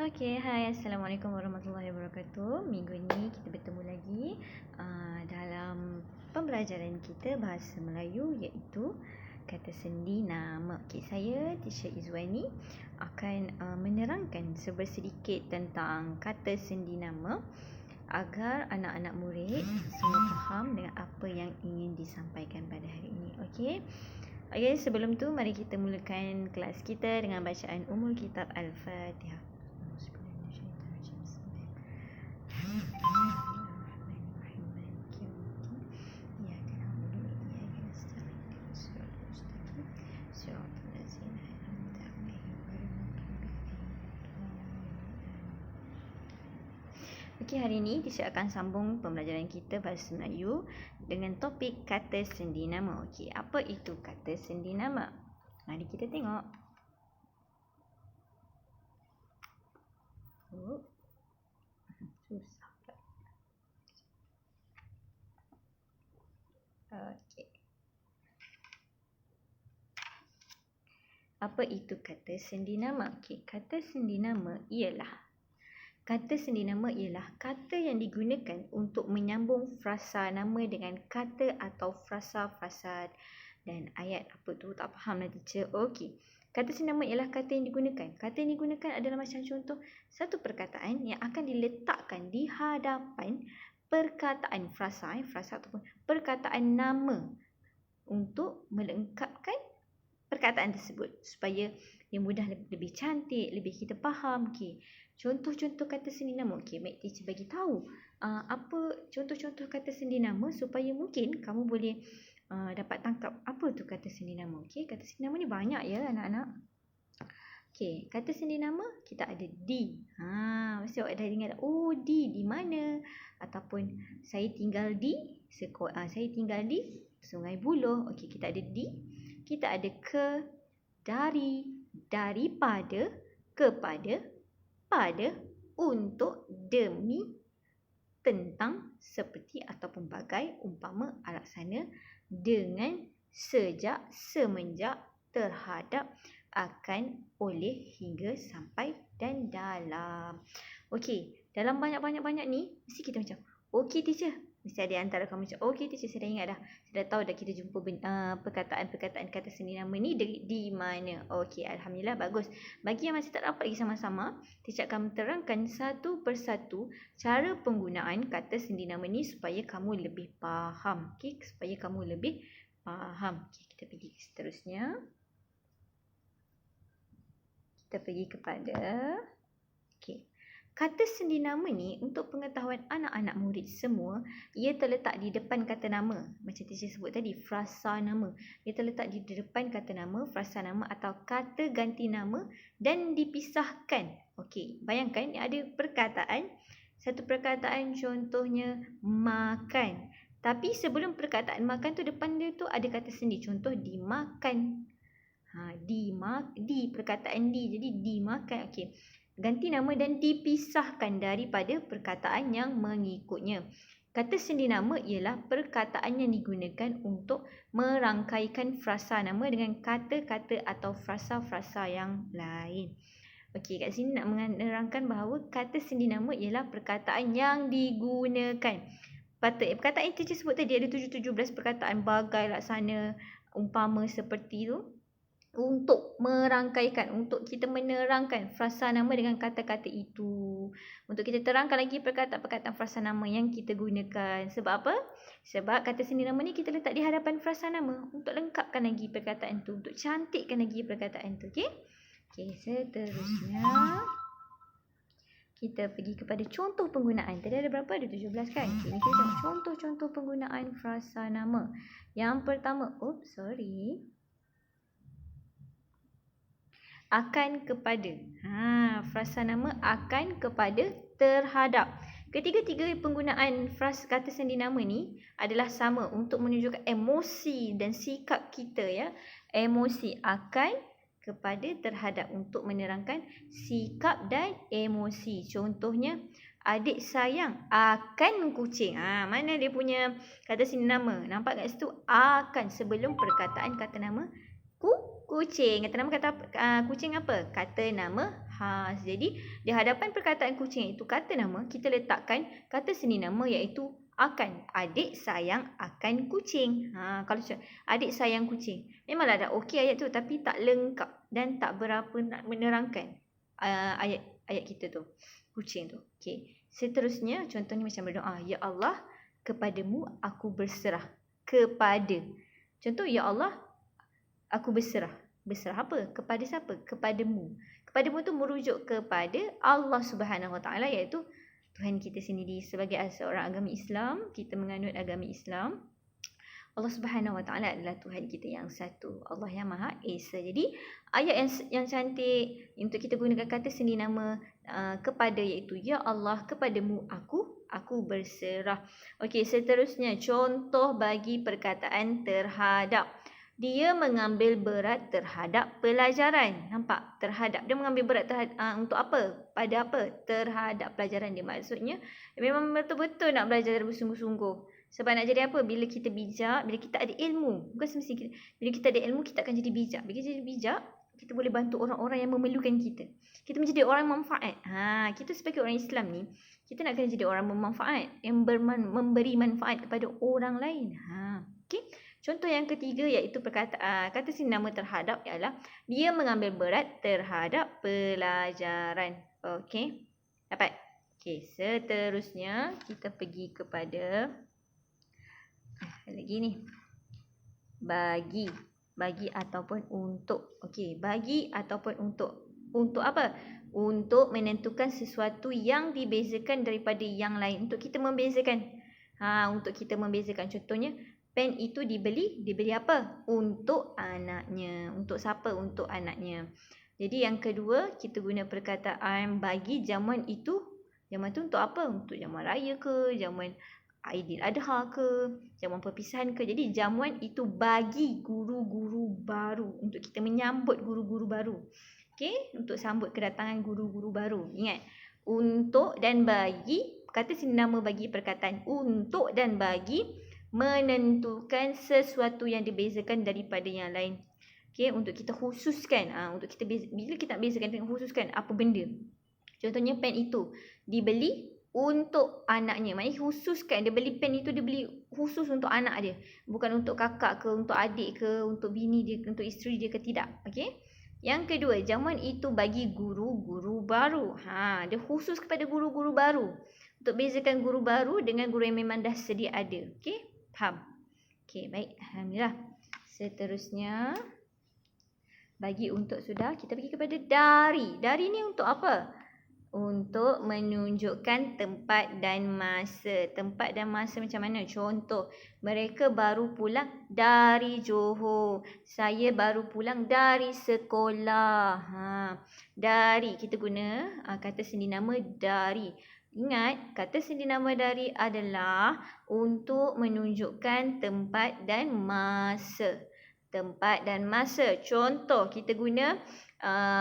Okey, hai, Assalamualaikum warahmatullahi wabarakatuh. Minggu ni kita bertemu lagi dalam pembelajaran kita bahasa Melayu iaitu kata sendi nama. Okey, saya Teacher Izwani akan menerangkan sedikit tentang kata sendi nama agar anak-anak murid semua faham dengan apa yang ingin disampaikan pada hari ini. Okey. Okey, sebelum tu mari kita mulakan kelas kita dengan bacaan Ummul Kitab Al-Fatihah. Okey, hari ini Teacher akan sambung pembelajaran kita bahasa Melayu dengan topik kata sendi nama. Okey, apa itu kata sendi nama? Mari kita tengok. Susah. Okey. Apa itu kata sendi nama? Okey, kata sendi nama ialah kata yang digunakan untuk menyambung frasa nama dengan kata atau frasa-frasa dan ayat. Apa tu? Tak faham lah teacher. Okey. Kata sendi nama ialah kata yang digunakan. Kata yang digunakan adalah macam contoh satu perkataan yang akan diletakkan di hadapan perkataan frasa ataupun perkataan nama untuk melengkapkan perkataan tersebut supaya dia mudah lebih cantik, lebih kita faham. Okey. Contoh-contoh kata sendi nama. Okey, baik teacher bagi tahu apa contoh-contoh kata sendi nama supaya mungkin kamu boleh dapat tangkap apa tu kata sendi nama. Okey, kata sendi nama ni banyak ya anak-anak. Okey, kata sendi nama kita ada di. Mesti awak dah dengar. Oh, di mana? Ataupun saya tinggal di saya tinggal di Sungai Buloh. Okey, kita ada di. Kita ada ke, dari, daripada, kepada, pada, untuk, demi, tentang, seperti ataupun bagai, umpama, alaksana, dengan, sejak, semenjak, terhadap, akan, oleh, hingga, sampai dan dalam. Okey, dalam banyak-banyak ni mesti kita macam, okey teacher. Mesti ada antara kamu macam, okey teacher, saya dah ingat dah. Saya dah tahu dah kita jumpa perkataan-perkataan kata sendi nama ni di mana. Okey, alhamdulillah, bagus. Bagi yang masih tak dapat lagi sama-sama, teacher akan terangkan satu persatu cara penggunaan kata sendi nama ni supaya kamu lebih faham. Okey, supaya kamu lebih faham. Okey, kita pergi seterusnya. Kita pergi kepada kata sendi nama ni untuk pengetahuan anak-anak murid semua, ia terletak di depan kata nama. Macam teacher sebut tadi, frasa nama. Ia terletak di depan kata nama, frasa nama atau kata ganti nama dan dipisahkan. Okey, bayangkan ada perkataan, satu perkataan contohnya makan. Tapi sebelum perkataan makan tu depan dia tu ada kata sendi. Contoh dimakan. Di perkataan di, jadi dimakan. Okey. Ganti nama dan dipisahkan daripada perkataan yang mengikutnya. Kata sendi nama ialah perkataan yang digunakan untuk merangkaikan frasa nama dengan kata-kata atau frasa-frasa yang lain. Okey, kat sini nak menerangkan bahawa kata sendi nama ialah perkataan yang digunakan. Perkataan yang teacher sebut tadi ada 17 perkataan bagai, laksana, umpama, seperti tu. Untuk merangkaikan, untuk kita menerangkan frasa nama dengan kata-kata itu. Untuk kita terangkan lagi perkataan-perkataan frasa nama yang kita gunakan. Sebab apa? Sebab kata sendi nama ni kita letak di hadapan frasa nama untuk lengkapkan lagi perkataan tu, untuk cantikkan lagi perkataan tu. Okey? Okey, seterusnya kita pergi kepada contoh penggunaan. Tadi ada berapa? Ada 17 kan? Okey, ni kita tengok contoh-contoh penggunaan frasa nama. Yang pertama, akan kepada. Frasa nama akan kepada, terhadap. Ketiga-tiga penggunaan frasa kata sendi nama ni adalah sama untuk menunjukkan emosi dan sikap kita ya. Emosi akan kepada, terhadap untuk menerangkan sikap dan emosi. Contohnya adik sayang akan kucing. Mana dia punya kata sendi nama? Nampak kat situ akan sebelum perkataan kata nama kucing. Kata nama kucing apa? Kata nama khas. Jadi di hadapan perkataan kucing itu kata nama, kita letakkan kata seni nama iaitu akan. Adik sayang akan kucing. Kalau adik sayang kucing. Memanglah dah okey ayat tu tapi tak lengkap dan tak berapa nak menerangkan ayat kita tu. Kucing tu. Okey. Seterusnya contohnya macam berdoa. Ya Allah, kepadamu aku berserah. Kepada. Contoh, ya Allah, aku berserah. Berserah apa? Kepada siapa? Kepadamu. Kepadamu tu merujuk kepada Allah Subhanahu Wa Taala, iaitu Tuhan kita sendiri. Sebagai seorang agama Islam, kita menganut agama Islam, Allah Subhanahu Wa Taala adalah Tuhan kita yang satu. Allah yang Maha Esa. Jadi ayat yang cantik untuk kita gunakan kata seni nama kepada, iaitu ya Allah, kepadamu aku berserah. Okey, seterusnya contoh bagi perkataan terhadap. Dia mengambil berat terhadap pelajaran. Nampak? Terhadap. Dia mengambil berat untuk apa? Pada apa? Terhadap pelajaran dia. Maksudnya, memang betul-betul nak belajar bersungguh-sungguh. Sebab nak jadi apa? Bila kita bijak, bila kita ada ilmu. Bukan semestinya bila kita ada ilmu, kita akan jadi bijak. Bila kita jadi bijak, kita boleh bantu orang-orang yang memerlukan kita. Kita menjadi orang manfaat. Kita sebagai orang Islam ni, kita nak kena jadi orang bermanfaat. Yang memberi manfaat kepada orang lain. Okey. Contoh yang ketiga iaitu kata seni nama terhadap ialah dia mengambil berat terhadap pelajaran. Okey. Dapat? Okey, seterusnya kita pergi kepada lagi ni. Bagi ataupun untuk. Okey, bagi ataupun untuk. Untuk apa? Untuk menentukan sesuatu yang dibezakan daripada yang lain. Untuk kita membezakan. Untuk kita membezakan. Contohnya, pen itu dibeli apa? Untuk anaknya. Untuk siapa? Untuk anaknya. Jadi yang kedua, kita guna perkataan bagi jamuan itu. Jamuan tu untuk apa? Untuk jamuan raya ke? Jamuan Aidiladha ke? Jamuan perpisahan ke? Jadi jamuan itu bagi guru-guru baru. Untuk kita menyambut guru-guru baru. Okey? Untuk sambut kedatangan guru-guru baru. Ingat. Untuk dan bagi. Kata sini nama bagi perkataan untuk dan bagi. Menentukan sesuatu yang dibezakan daripada yang lain. Okey, untuk kita khususkan. Untuk kita bila kita nak bezakan dengan khususkan apa benda. Contohnya pen itu dibeli untuk anaknya. Maknanya khususkan. Dia beli pen itu, dia beli khusus untuk anak dia. Bukan untuk kakak ke, untuk adik ke, untuk bini dia, untuk isteri dia ke, tidak. Okey. Yang kedua, jamuan itu bagi guru-guru baru. Dia khusus kepada guru-guru baru. Untuk bezakan guru baru dengan guru yang memang dah sedia ada. Okey. Faham? Okey, baik. Alhamdulillah. Seterusnya, bagi untuk sudah, kita pergi kepada dari. Dari ni untuk apa? Untuk menunjukkan tempat dan masa. Tempat dan masa macam mana? Contoh, mereka baru pulang dari Johor. Saya baru pulang dari sekolah. Dari, kita guna kata seni nama dari. Ingat, kata seni nama dari adalah untuk menunjukkan tempat dan masa. Tempat dan masa. Contoh, kita guna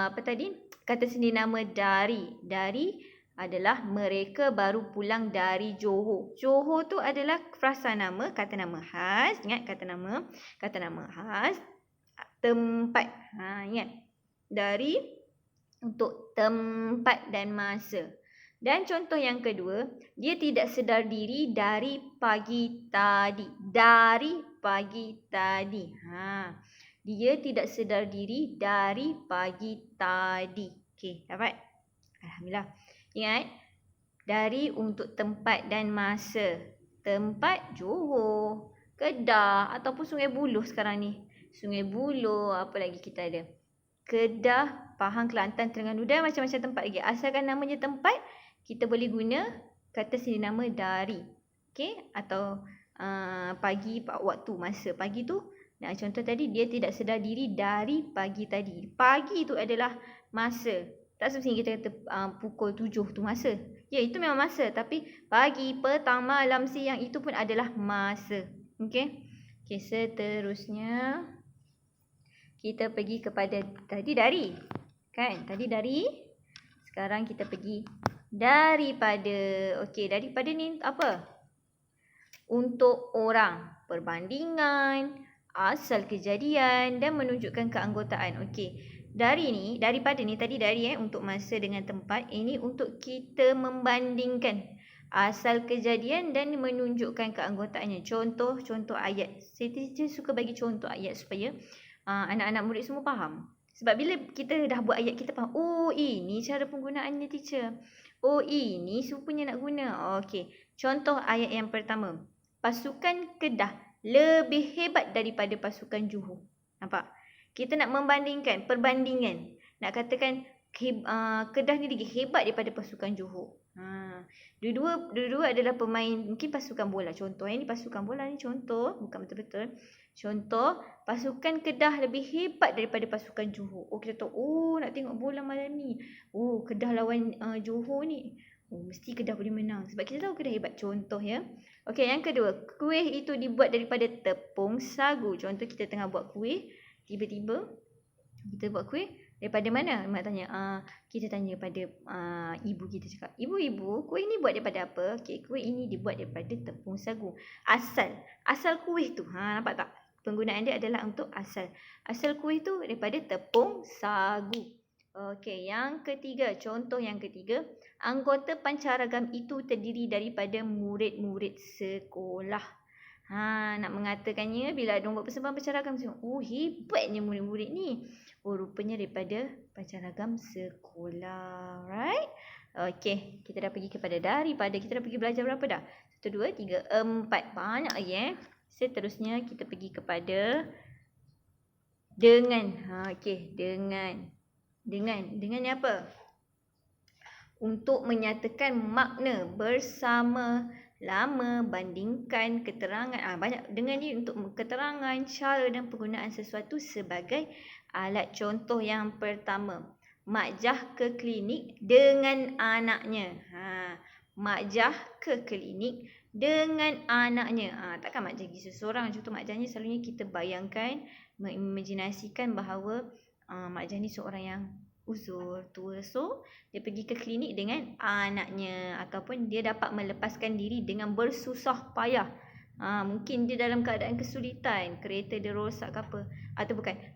apa tadi? Kata seni nama dari. Dari adalah mereka baru pulang dari Johor. Johor tu adalah frasa nama, kata nama khas. Ingat, kata nama khas. Tempat. Ingat. Dari untuk tempat dan masa. Dan contoh yang kedua, dia tidak sedar diri dari pagi tadi. Dari pagi tadi. Dia tidak sedar diri dari pagi tadi. Okey, dapat? Alhamdulillah. Ingat, dari untuk tempat dan masa. Tempat Johor, Kedah ataupun Sungai Buloh sekarang ni. Sungai Buloh, apa lagi kita ada? Kedah, Pahang, Kelantan, Terengganu dan macam-macam tempat lagi. Asalkan namanya tempat, kita boleh guna kata seni nama dari. Okey? Atau pagi, waktu, masa. Pagi tu, contoh tadi, dia tidak sedar diri dari pagi tadi. Pagi tu adalah masa. Tak semestinya kita kata pukul 7 tu masa. Ya, itu memang masa. Tapi pagi, petang, malam, siang itu pun adalah masa. Okey? Okey, seterusnya kita pergi kepada tadi dari. Kan? Tadi dari. Sekarang kita pergi daripada. Okey, daripada ni apa? Untuk orang. Perbandingan. asal kejadian dan menunjukkan keanggotaan. Okey. Daripada ni tadi dari untuk masa dengan tempat, ini untuk kita membandingkan asal kejadian dan menunjukkan keanggotaannya. Contoh ayat. Saya suka bagi contoh ayat supaya anak-anak murid semua faham. Sebab bila kita dah buat ayat, kita faham, oh ini cara penggunaannya teacher. Oh ini rupanya nak guna. Okey. Contoh ayat yang pertama. Pasukan Kedah lebih hebat daripada pasukan Johor. Nampak? Kita nak membandingkan, perbandingan. Nak katakan Kedah ni lagi hebat daripada pasukan Johor. Dua-dua adalah pemain, mungkin pasukan bola. Contoh ini pasukan bola ni contoh, bukan betul-betul. Contoh, pasukan Kedah lebih hebat daripada pasukan Johor. Oh, kita tahu, nak tengok bola malam ni. Oh, Kedah lawan Johor ni. Oh, mesti Kedah boleh menang. Sebab kita tahu Kedah hebat. Contoh ya. Okey, yang kedua. Kuih itu dibuat daripada tepung sagu. Contoh kita tengah buat kuih. Tiba-tiba kita buat kuih. Daripada mana? Mak tanya. Kita tanya pada ibu kita cakap. Ibu, kuih ni buat daripada apa? Okey, kuih ini dibuat daripada tepung sagu. Asal kuih tu. Nampak tak? Penggunaan dia adalah untuk asal. Asal kuih tu daripada tepung sagu. Okey, yang ketiga. Contoh yang ketiga. Anggota pancaragam itu terdiri daripada murid-murid sekolah. Nak mengatakannya bila ada buat persembahan pancaragam, oh hebatnya murid-murid ni. Oh rupanya daripada pancaragam sekolah. Right? Okey, kita dah pergi kepada daripada. Kita dah pergi belajar berapa dah? 1, 2, 3, 4. Banyak lagi Seterusnya kita pergi kepada dengan. Okey, dengan. Dengan ni apa? Untuk menyatakan makna bersama, lama, bandingkan, keterangan. Banyak dengan ni untuk keterangan, cara dan penggunaan sesuatu sebagai alat. Contoh yang pertama. Mak Jah ke klinik dengan anaknya. Mak Jah ke klinik dengan anaknya. Takkan Mak Jah pergi seseorang. Contoh Mak Jah ni selalunya kita bayangkan, mengimajinasikan bahawa Mak Jah ni seorang yang uzur, tua. So, dia pergi ke klinik dengan anaknya. Ataupun dia dapat melepaskan diri dengan bersusah payah. Mungkin dia dalam keadaan kesulitan. Kereta dia rosak ke apa.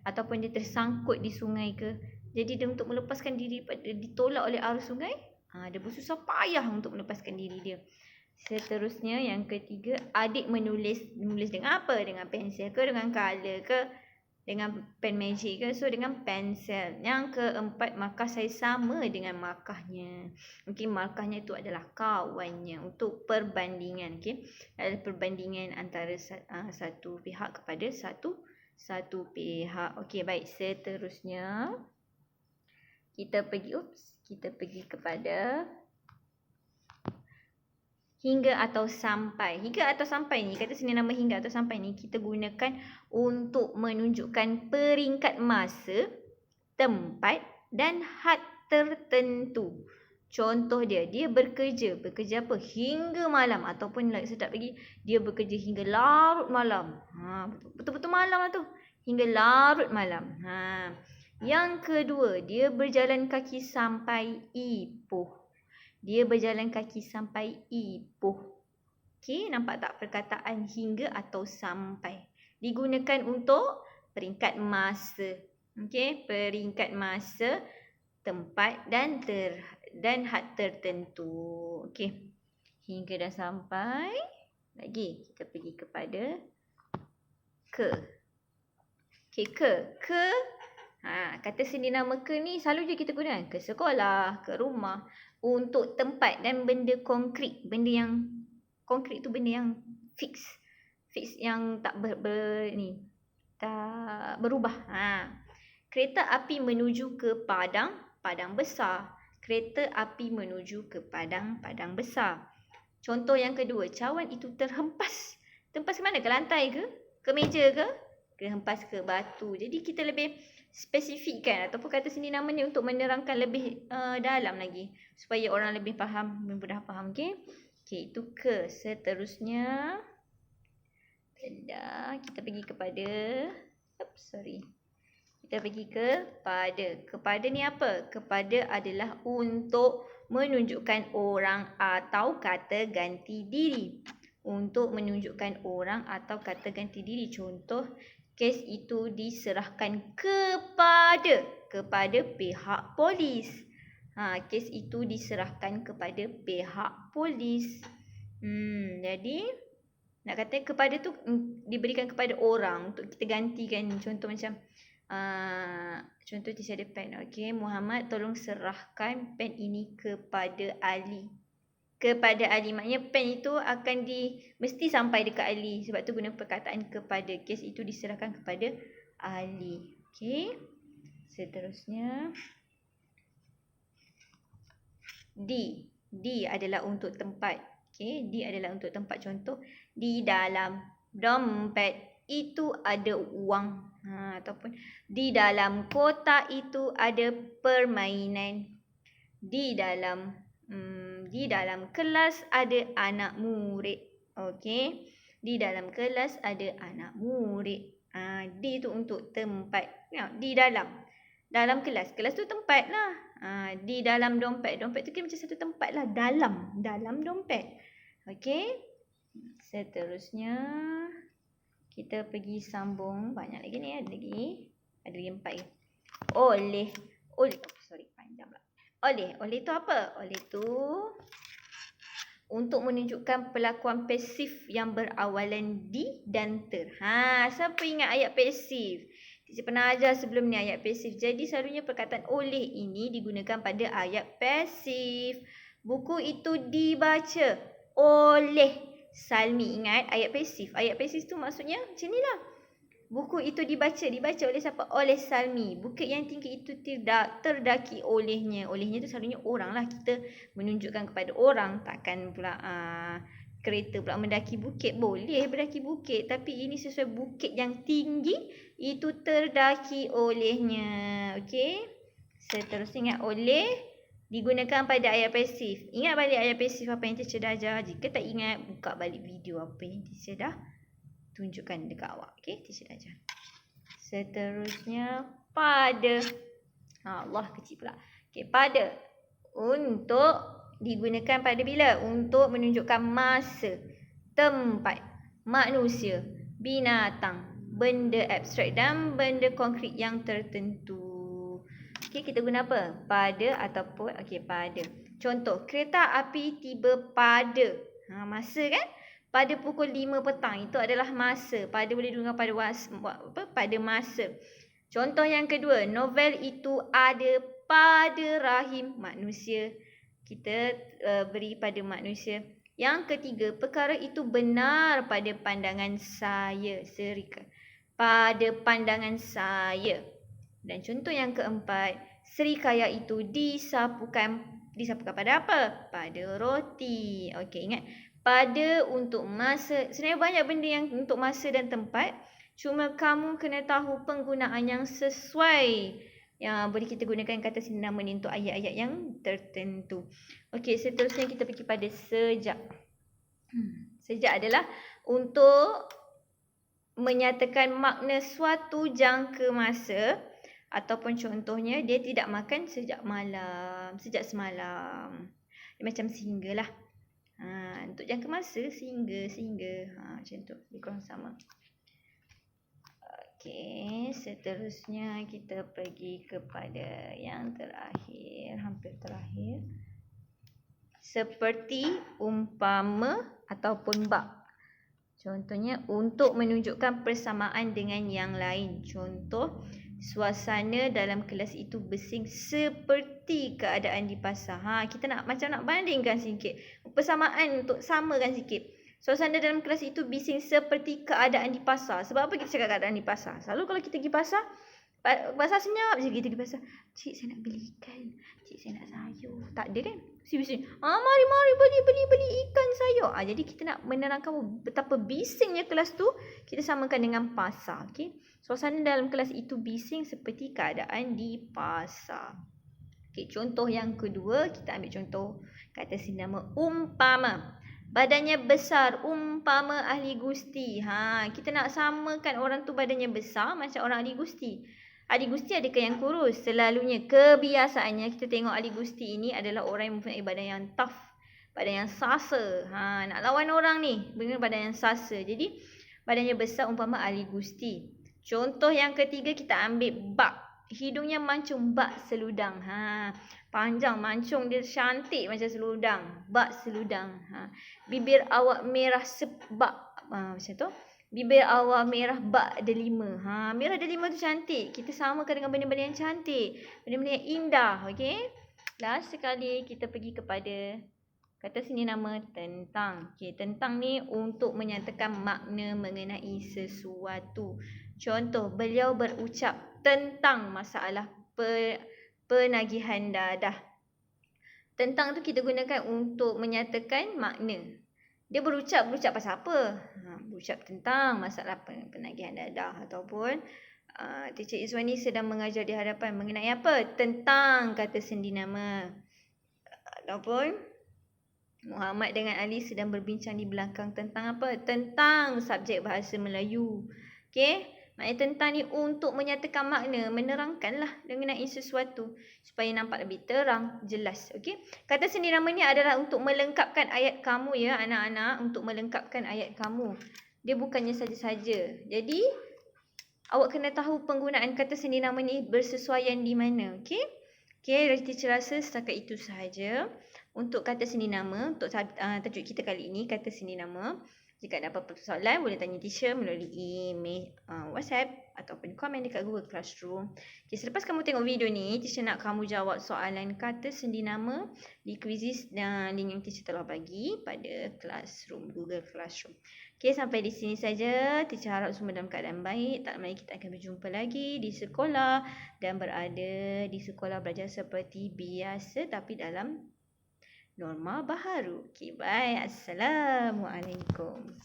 Ataupun dia tersangkut di sungai ke. Jadi dia untuk melepaskan diri, ditolak oleh arus sungai. Dia bersusah payah untuk melepaskan diri dia. Seterusnya yang ketiga, adik menulis dengan apa? Dengan pensel ke, dengan color ke, dengan pen magic ke? So dengan pensel. Yang keempat, markah saya sama dengan markahnya. Mungkin markahnya itu adalah kawannya. Untuk perbandingan. Okay? Adalah perbandingan antara satu pihak kepada satu pihak. Okey, baik. Seterusnya kita pergi kepada hingga atau sampai. Hingga atau sampai ni, kata sini nama hingga atau sampai ni kita gunakan untuk menunjukkan peringkat masa, tempat dan had tertentu. Contoh dia bekerja apa? Hingga malam. Ataupun sedap lagi, dia bekerja hingga larut malam. Betul-betul malam lah tu. Hingga larut malam. Yang kedua, dia berjalan kaki sampai Ipoh. Dia berjalan kaki sampai Ipoh. Okey, nampak tak perkataan hingga atau sampai? Digunakan untuk peringkat masa. Okey, peringkat masa, tempat dan had tertentu. Okey. Hingga dah sampai. Lagi kita pergi kepada ke. Okey, ke. Kata sini nama ke ni selalu je kita gunakan ke sekolah, ke rumah. Untuk tempat dan benda konkret. Benda yang konkret tu benda yang fix. Fix yang tak tak berubah. Kereta api menuju ke padang besar. Kereta api menuju ke padang besar. Contoh yang kedua, cawan itu terhempas. Terhempas ke mana? Ke lantai ke? Ke meja ke? Terhempas ke batu. Jadi kita lebih spesifikkan ataupun kata sini namanya untuk menerangkan lebih dalam lagi supaya orang lebih faham, mudah faham. Okey, itu ke. Seterusnya kita pergi kepada kita pergi kepada ni apa? Kepada adalah untuk menunjukkan orang atau kata ganti diri. Untuk menunjukkan orang atau kata ganti diri. Contoh kes itu diserahkan kepada pihak polis. Kes itu diserahkan kepada pihak polis. Jadi nak kata kepada tu diberikan kepada orang untuk kita gantikan. Contoh macam contoh teacher ada pen. Okey, Muhammad tolong serahkan pen ini kepada Ali. Kepada Ali maknanya pen itu akan mesti sampai dekat Ali. Sebab tu guna perkataan kepada. Kes itu diserahkan kepada Ali. Okey. Seterusnya D adalah untuk tempat. Okey, D adalah untuk tempat. Contoh, di dalam dompet itu ada wang. Ataupun di dalam kotak itu ada permainan. Di dalam kelas ada anak murid. Okey, di dalam kelas ada anak murid. D tu untuk tempat. Di dalam kelas. Kelas tu tempat lah. Di dalam dompet. Dompet tu kira macam satu tempat lah. Dalam dompet. Okey. Seterusnya kita pergi sambung. Banyak lagi ni. Ada lagi 4 lagi. Oleh. Panjang pula. Oleh tu apa? Oleh tu untuk menunjukkan perlakuan pasif yang berawalan di dan ter. Siapa ingat ayat pasif? Kita pernah ajar sebelum ni ayat pasif. Jadi selalunya perkataan oleh ini digunakan pada ayat pasif. Buku itu dibaca oleh Salmi. Ingat ayat pasif. Ayat pasif tu maksudnya macam ni lah. Buku itu dibaca oleh siapa? Oleh Salmi. Bukit yang tinggi itu terdaki olehnya. Olehnya tu selalunya orang lah. Kita menunjukkan kepada orang. Takkan pula kereta pula mendaki bukit. Boleh berdaki bukit. Tapi ini sesuai bukit yang tinggi. Itu terdaki olehnya. Okey. Seterusnya ingat oleh digunakan pada ayat pasif. Ingat balik ayat pasif apa yang teacher dah ajar. Jika tak ingat, buka balik video apa yang teacher dah tunjukkan dekat awak. Okey, teacher dah ajar. Seterusnya pada. Allah kecil pula. Okey, pada. Untuk digunakan pada bila? Untuk menunjukkan masa, tempat, manusia, binatang, benda abstrak dan benda konkret yang tertentu. Okey, kita guna apa? Pada ataupun pada. Contoh, kereta api tiba pada. Masa kan? Pada pukul 5 petang. Itu adalah masa. Pada boleh digunakan pada masa. Contoh yang kedua, novel itu ada pada rahim manusia. Kita beri pada manusia. Yang ketiga, perkara itu benar pada pandangan saya. Pada pandangan saya. Dan contoh yang keempat, serikaya itu disapukan pada apa? Pada roti. Okey, ingat. Pada untuk masa. Sebenarnya banyak benda yang untuk masa dan tempat. Cuma kamu kena tahu penggunaan yang sesuai. Yang boleh kita gunakan kata sinama ni untuk ayat-ayat yang tertentu. Okey, seterusnya kita pergi pada sejak. Sejak adalah untuk menyatakan makna suatu jangka masa. Ataupun contohnya, dia tidak makan sejak semalam. Dia macam sehinggalah. Untuk jangka masa sehingga. Macam tu. Dia kurang sama. Okey, seterusnya kita pergi kepada yang terakhir. Hampir terakhir. Seperti, umpama ataupun bab. Contohnya, untuk menunjukkan persamaan dengan yang lain. Contoh, suasana dalam kelas itu bising seperti keadaan di pasar. Kita nak bandingkan sikit. Persamaan untuk samakan sikit. Suasana dalam kelas itu bising seperti keadaan di pasar. Sebab apa kita cakap keadaan di pasar? Selalu kalau kita pergi pasar senyap je kita pergi pasar. Cik, saya nak beli ikan. Cik, saya nak sayur. Tak ada kan? Bising. Mari beli ikan sayur. Jadi kita nak menerangkan betapa bisingnya kelas tu. Kita samakan dengan pasar. Okay? Suasana dalam kelas itu bising seperti keadaan di pasar. Okay, contoh yang kedua, kita ambil contoh kata sinama umpama. Badannya besar, umpama ahli gusti. Kita nak samakan orang tu badannya besar macam orang ahli gusti. Ahli gusti adakah yang kurus? Selalunya, kebiasaannya kita tengok ahli gusti ini adalah orang yang mempunyai badan yang tough. Badan yang sasa. Nak lawan orang ni dengan badan yang sasa. Jadi, badannya besar umpama ahli gusti. Contoh yang ketiga kita ambil bak. Hidungnya mancung, bak seludang. Panjang mancung dia cantik macam seludang. Bak seludang. Bibir awak merah sebak. Macam tu. Bibir awak merah bak delima. Merah delima tu cantik. Kita samakan dengan benda-benda yang cantik. Benda-benda yang indah. Okay. Last sekali kita pergi kepada kata sini nama tentang. Okay, tentang ni untuk menyatakan makna mengenai sesuatu. Contoh, beliau berucap tentang masalah penagihan dadah. Tentang tu kita gunakan untuk menyatakan makna. Dia berucap pasal apa? Berucap tentang masalah penagihan dadah ataupun Teacher Izwani sedang mengajar di hadapan mengenai apa? Tentang kata sendi nama. Ataupun Muhammad dengan Ali sedang berbincang di belakang tentang apa? Tentang subjek bahasa Melayu. Okey? Maknanya tentang ni untuk menyatakan makna, menerangkanlah mengenai sesuatu supaya nampak lebih terang, jelas. Okey? Kata sendi nama ni adalah untuk melengkapkan ayat kamu ya anak-anak, untuk melengkapkan ayat kamu. Dia bukannya saja-saja. Jadi awak kena tahu penggunaan kata sendi nama ni bersesuaian di mana. Okey? Okey, teacher rasa setakat itu sahaja untuk kata sendi nama. Untuk tajuk kita kali ini, kata sendi nama. Jika ada apa-apa soalan, boleh tanya teacher melalui email, WhatsApp ataupun komen dekat Google Classroom. Okay, selepas kamu tengok video ni, teacher nak kamu jawab soalan kata sendi nama di quizzes dan link yang teacher telah bagi pada Classroom, Google Classroom. Okay, sampai di sini saja. Teacher harap semua dalam keadaan baik. Tak lama lagi kita akan berjumpa lagi di sekolah dan berada di sekolah belajar seperti biasa tapi dalam norma baharu. Okay, bye. Assalamualaikum.